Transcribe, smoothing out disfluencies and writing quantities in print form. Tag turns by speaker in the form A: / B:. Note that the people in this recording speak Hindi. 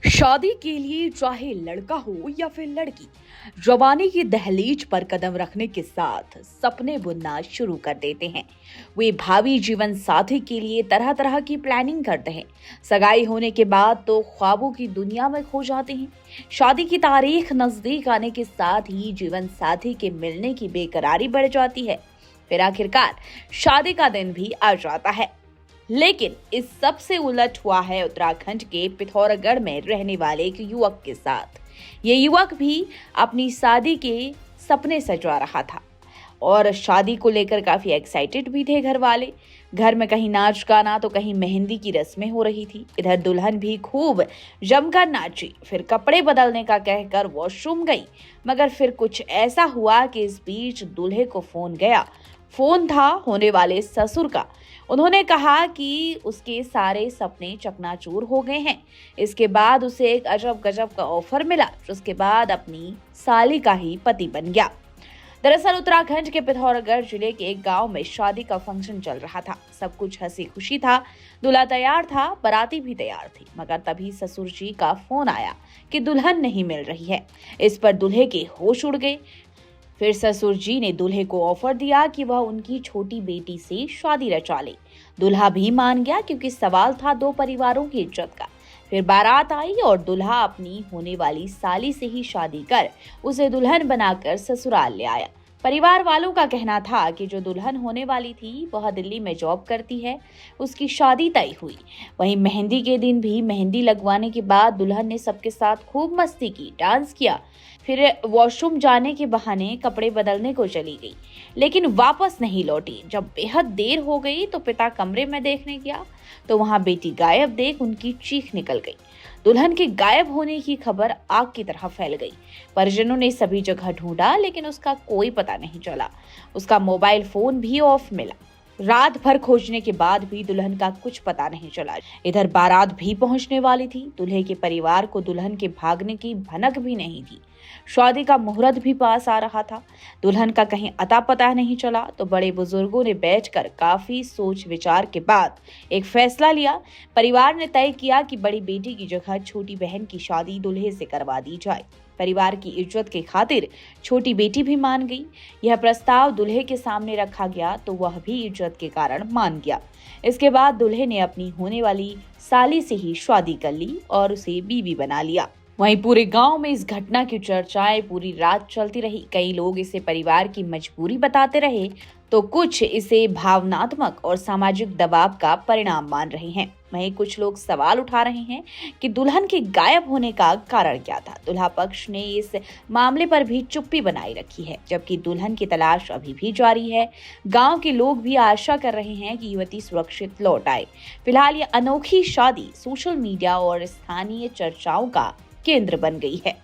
A: शादी के लिए चाहे लड़का हो या फिर लड़की, जवानी की दहलीज पर कदम रखने के साथ सपने बुनना शुरू कर देते हैं। वे भावी जीवन साथी के लिए तरह तरह की प्लानिंग करते हैं। सगाई होने के बाद तो ख्वाबों की दुनिया में खो जाते हैं। शादी की तारीख नजदीक आने के साथ ही जीवन साथी के मिलने की बेकरारी बढ़ जाती है। फिर आखिरकार शादी का दिन भी आ जाता है। लेकिन इस सब से उलट हुआ है उत्तराखंड के पिथौरागढ़ में रहने वाले एक युवक के साथ। ये युवक भी अपनी शादी के सपने सजा रहा था और शादी को लेकर काफी एक्साइटेड भी थे घर वाले। घर में कहीं नाच गाना तो कहीं मेहंदी की रस्में हो रही थी। इधर दुल्हन भी खूब जमकर नाची, फिर कपड़े बदलने का कहकर वॉशरूम गई। मगर फिर कुछ ऐसा हुआ कि इस बीच दूल्हे को फोन गया। फोन था होने वाले ससुर का। उन्होंने कहा कि उसके सारे सपने चकनाचूर हो गए हैं। इसके बाद उसे एक अजब गजब का ऑफर मिला, जिसके बाद अपनी साली का ही पति बन गया। दरअसल उत्तराखंड के पिथौरागढ़ जिले के एक गांव में शादी का फंक्शन चल रहा था। सब कुछ हंसी खुशी था, दूल्हा तैयार था, बाराती भी तैयार थी। मगर तभी ससुर जी का फोन आया कि दुल्हन नहीं मिल रही है। इस पर दूल्हे के होश उड़ गए। फिर ससुर जी ने दूल्हे को ऑफर दिया कि वह उनकी छोटी बेटी से शादी रचा ले। दूल्हा भी मान गया क्योंकि सवाल था दो परिवारों की इज्जत का। फिर बारात आई और दूल्हा अपनी होने वाली साली से ही शादी कर उसे दुल्हन बनाकर ससुराल ले आया। परिवार वालों का कहना था कि जो दुल्हन होने वाली थी वह दिल्ली में जॉब करती है। उसकी शादी तय हुई। वहीं मेहंदी के दिन भी मेहंदी लगवाने के बाद दुल्हन ने सबके साथ खूब मस्ती की, डांस किया। फिर वॉशरूम जाने के बहाने कपड़े बदलने को चली गई, लेकिन वापस नहीं लौटी। जब बेहद देर हो गई तो पिता कमरे में देखने गया तो वहां बेटी गायब देख उनकी चीख निकल गई। दुल्हन के गायब होने की खबर आग की तरह फैल गई। परिजनों ने सभी जगह ढूंढा, लेकिन उसका कोई पता नहीं चला। उसका मोबाइल फोन भी ऑफ मिला। रात भर खोजने के बाद भी दुल्हन का कुछ पता नहीं चला। इधर बारात भी पहुंचने वाली थी। दूल्हे के परिवार को दुल्हन के भागने की भनक भी नहीं थी। शादी का मुहूर्त भी पास आ रहा था। दुल्हन का कहीं अता पता नहीं चला तो बड़े बुजुर्गों ने बैठकर काफी सोच विचार के बाद एक फैसला लिया। परिवार ने तय किया कि बड़ी बेटी की जगह छोटी बहन की शादी दूल्हे से करवा दी जाए। परिवार की इज्जत के खातिर छोटी बेटी भी मान गई। यह प्रस्ताव दूल्हे के सामने रखा गया तो वह भी इज्जत के कारण मान गया। इसके बाद दूल्हे ने अपनी होने वाली साली से ही शादी कर ली और उसे बीवी बना लिया। वहीं पूरे गांव में इस घटना की चर्चाएं पूरी रात चलती रही। कई लोग इसे परिवार की मजबूरी बताते रहे तो कुछ इसे भावनात्मक और सामाजिक दबाव का परिणाम मान रहे हैं। वहीं कुछ लोग सवाल उठा रहे हैं कि दुल्हन के गायब होने का कारण क्या था। दूल्हा पक्ष ने इस मामले पर भी चुप्पी बनाए रखी है, जबकि दुल्हन की तलाश अभी भी जारी है। गांव के लोग भी आशा कर रहे हैं कि युवती सुरक्षित लौट आए। फिलहाल ये अनोखी शादी सोशल मीडिया और स्थानीय चर्चाओं का केंद्र बन गई है।